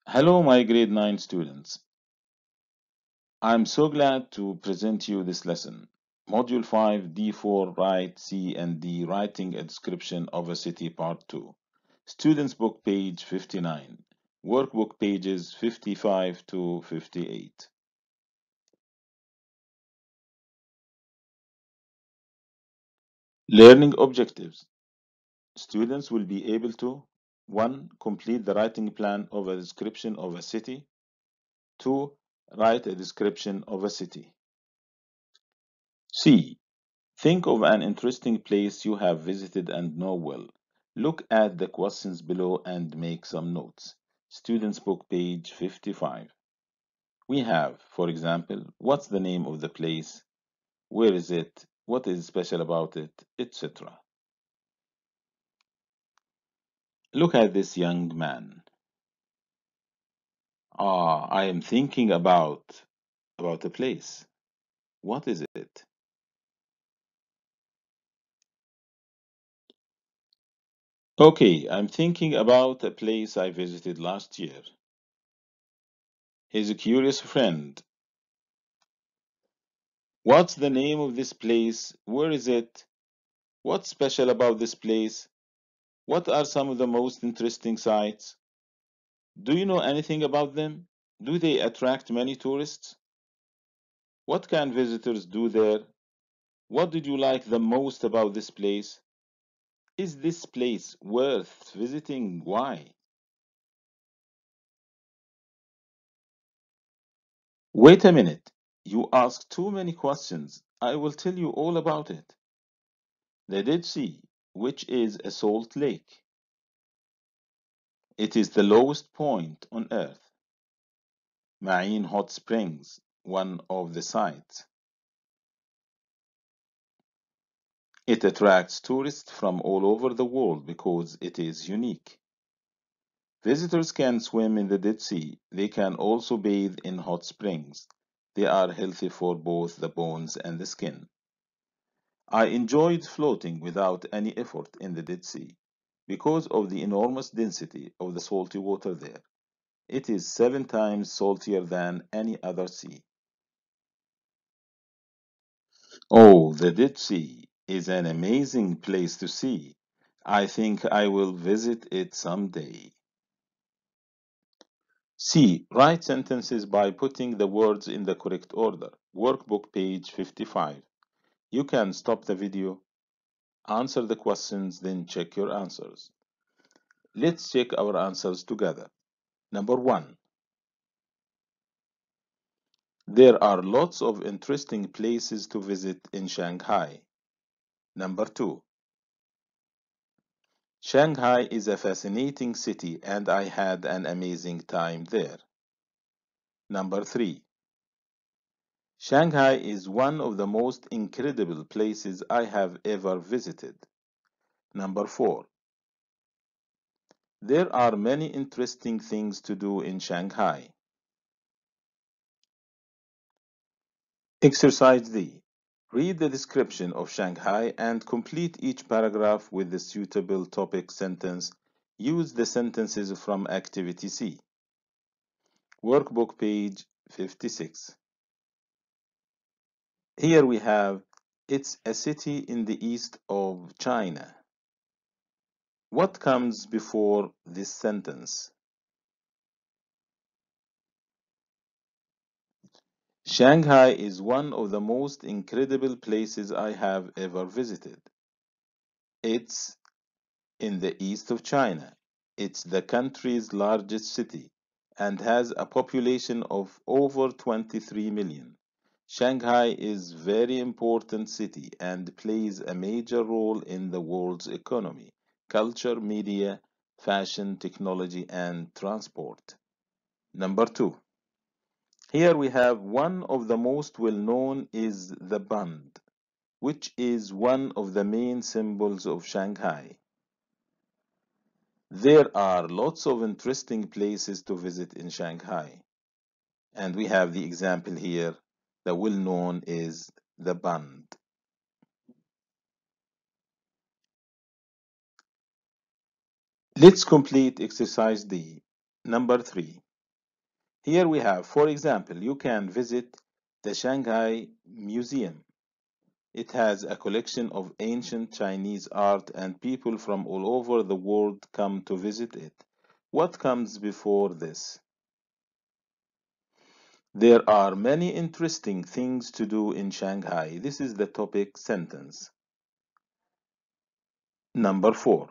Hello, my grade 9 students. I'm so glad to present you this lesson. Module 5, D4, Write, C, and D, Writing a Description of a City, Part 2. Students Book, page 59. Workbook pages 55 to 58. Learning objectives. Students will be able to 1. Complete the writing plan of a description of a city. 2. Write a description of a city. C. Think of an interesting place you have visited and know well. Look at the questions below and make some notes. Students Book, page 55. We have, for example, what's the name of the place? Where is it? What is special about it? Etc. Look at this young man. I am thinking about a place. What is it? Okay, I'm thinking about a place I visited last year. He's a curious friend. What's the name of this place? Where is it? What's special about this place? What are some of the most interesting sites? Do you know anything about them? Do they attract many tourists? What can visitors do there? What did you like the most about this place? Is this place worth visiting? Why? Wait a minute. You asked too many questions. I will tell you all about it. The Dead Sea, which is a salt lake. It is the lowest point on Earth. Marine Hot Springs, one of the sites. It attracts tourists from all over the world because it is unique. Visitors can swim in the Dead Sea. They can also bathe in hot springs. They are healthy for both the bones and the skin. I enjoyed floating without any effort in the Dead Sea because of the enormous density of the salty water there. It is 7 times saltier than any other sea. Oh, the Dead Sea is an amazing place to see. I think I will visit it someday. C. Write sentences by putting the words in the correct order. Workbook, page 55. You can stop the video, answer the questions, then check your answers. Let's check our answers together. Number 1. There are lots of interesting places to visit in Shanghai. Number 2. Shanghai is a fascinating city and I had an amazing time there. Number 3. Shanghai is one of the most incredible places I have ever visited. Number 4. There are many interesting things to do in Shanghai. Exercise D. Read the description of Shanghai and complete each paragraph with the suitable topic sentence. Use the sentences from Activity C. Workbook, page 56. Here we have, it's a city in the east of China. What comes before this sentence? Shanghai is one of the most incredible places I have ever visited. It's in the east of China. It's the country's largest city and has a population of over 23 million. Shanghai is a very important city and plays a major role in the world's economy, culture, media, fashion, technology, and transport. Number 2. Here we have one of the most well-known is the bund, which is one of the main symbols of Shanghai. There are lots of interesting places to visit in Shanghai. And we have the example here. The well-known is the bund. Let's complete exercise D. Number 3. Here we have, for example, you can visit the Shanghai Museum. It has a collection of ancient Chinese art and people from all over the world come to visit it. What comes before this? There are many interesting things to do in Shanghai. This is the topic sentence. Number 4.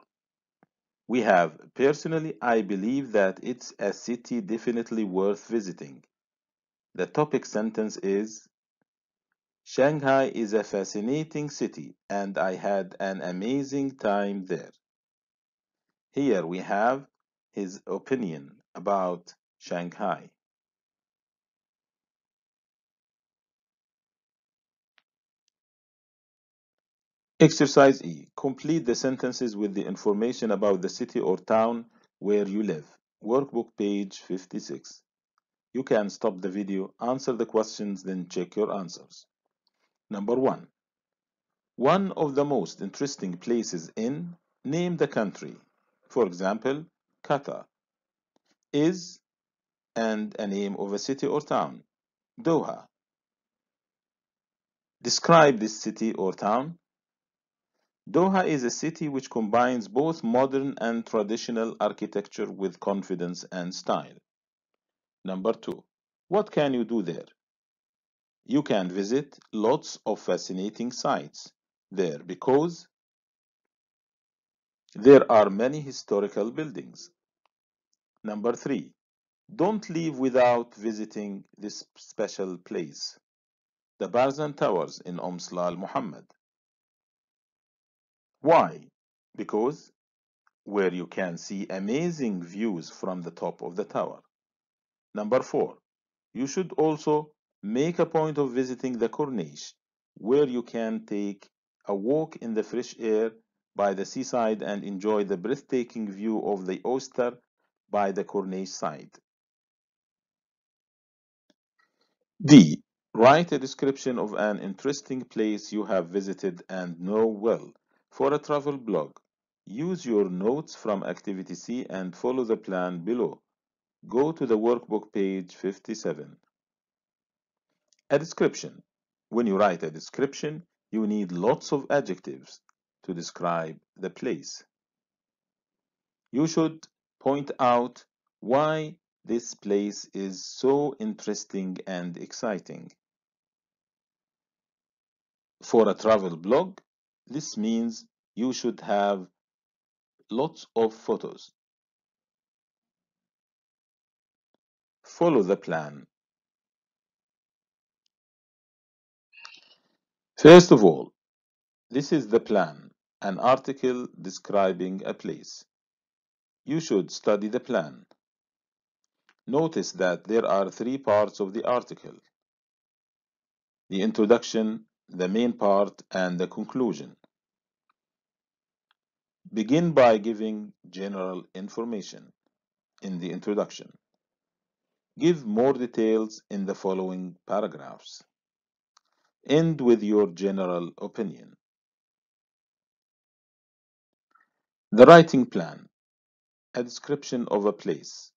We have, personally, I believe that it's a city definitely worth visiting. The topic sentence is, Shanghai is a fascinating city and I had an amazing time there. Here we have his opinion about Shanghai. Exercise E. Complete the sentences with the information about the city or town where you live. Workbook page 56. You can stop the video, answer the questions, then check your answers. Number 1. One of the most interesting places in, name the country. For example, Qatar is and a name of a city or town. Doha. Describe this city or town. Doha is a city which combines both modern and traditional architecture with confidence and style. Number 2. What can you do there? You can visit lots of fascinating sites there because there are many historical buildings. Number 3. Don't leave without visiting this special place, the Barzan Towers in Omslal Muhammad. Why? Because where you can see amazing views from the top of the tower. Number 4. You should also make a point of visiting the Corniche, where you can take a walk in the fresh air by the seaside and enjoy the breathtaking view of the oyster by the Corniche side. D. Write a description of an interesting place you have visited and know well. For a travel blog, use your notes from Activity C and follow the plan below. Go to the workbook page 57. A description. When you write a description, you need lots of adjectives to describe the place. You should point out why this place is so interesting and exciting. For a travel blog, this means you should have lots of photos. Follow the plan. First of all, this is the plan, an article describing a place. You should study the plan. Notice that there are three parts of the article: the introduction, the main part, and the conclusion. Begin by giving general information in the introduction. Give more details in the following paragraphs. End with your general opinion. The writing plan, a description of a place.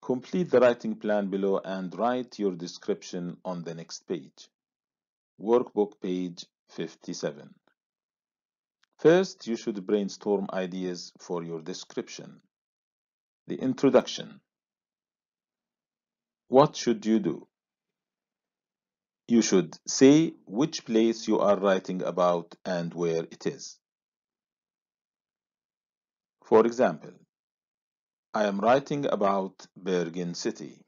Complete the writing plan below and write your description on the next page. Workbook page 57. First, you should brainstorm ideas for your description. The introduction. What should you do? You should say which place you are writing about and where it is. For example, I am writing about Bergen City.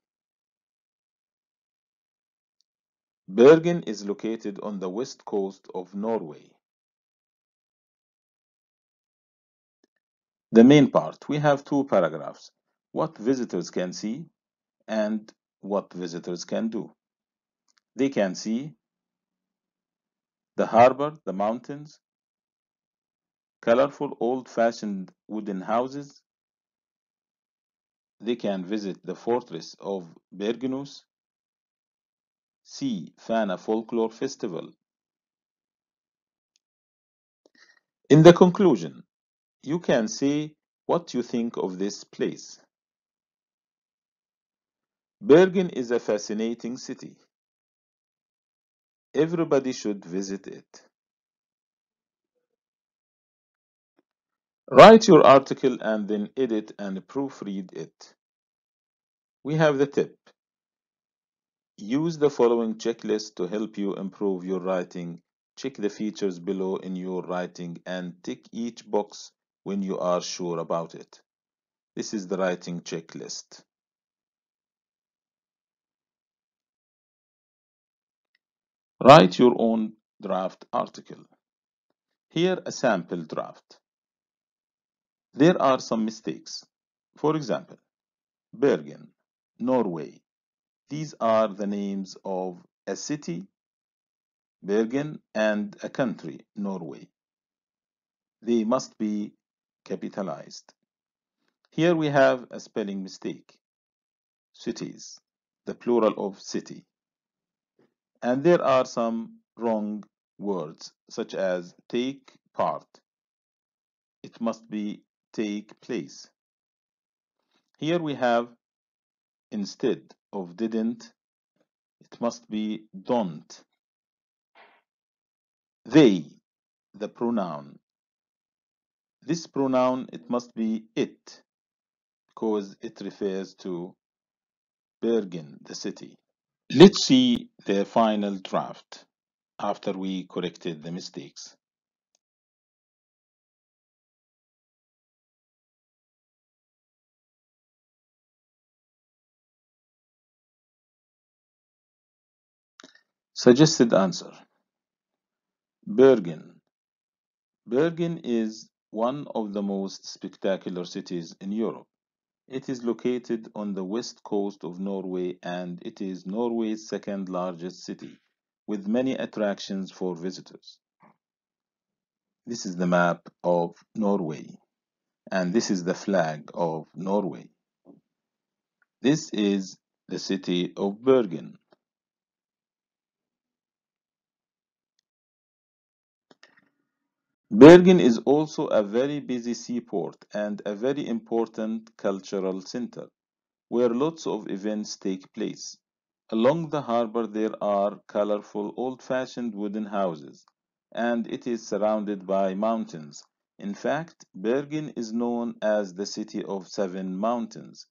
Bergen is located on the west coast of Norway. The main part, we have two paragraphs: what visitors can see and what visitors can do. They can see the harbor, the mountains, colorful old-fashioned wooden houses. They can visit the fortress of Bergenhus, see Fana Folklore Festival. In the conclusion, you can say what you think of this place. Bergen is a fascinating city. Everybody should visit it. Write your article and then edit and proofread it. We have the tip. Use the following checklist to help you improve your writing. Check the features below in your writing and tick each box when you are sure about it. This is the writing checklist. Write your own draft article. Here a sample draft. There are some mistakes. For example, Bergen, Norway. These are the names of a city, Bergen, and a country, Norway. They must be capitalized. Here we have a spelling mistake. Cities, the plural of city. And there are some wrong words, such as take part. It must be take place. Here we have instead of didn't, it must be don't. They, the pronoun. This pronoun, it must be it, because it refers to Bergen, the city. Let's see the final draft after we corrected the mistakes. Suggested answer. Bergen. Bergen is one of the most spectacular cities in Europe. It is located on the west coast of Norway and it is Norway's second largest city, with many attractions for visitors. This is the map of Norway, and this is the flag of Norway. This is the city of Bergen. Bergen is also a very busy seaport and a very important cultural center, where lots of events take place. Along the harbor there are colorful old-fashioned wooden houses, and it is surrounded by mountains. In fact, Bergen is known as the city of seven mountains.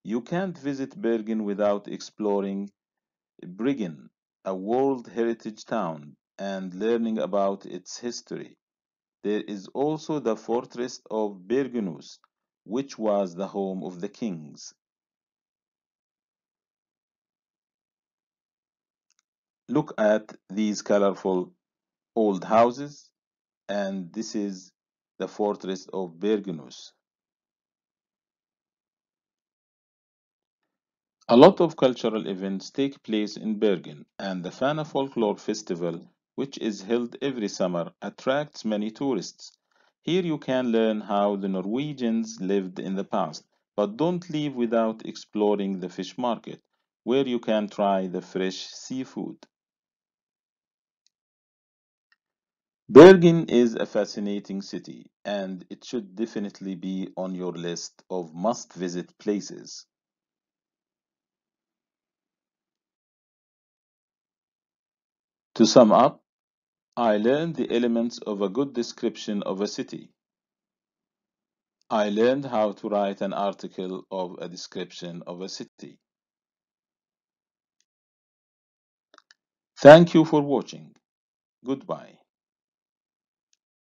You can't visit Bergen without exploring Bryggen, a World Heritage town, and learning about its history. There is also the fortress of Bergenhus, which was the home of the kings. Look at these colorful old houses, and this is the fortress of Bergenhus. A lot of cultural events take place in Bergen, and the Fana Folklore Festival, which is held every summer, attracts many tourists. Here you can learn how the Norwegians lived in the past, but don't leave without exploring the fish market, where you can try the fresh seafood. Bergen is a fascinating city, and it should definitely be on your list of must-visit places. To sum up, I learned the elements of a good description of a city. I learned how to write an article of a description of a city. Thank you for watching. Goodbye.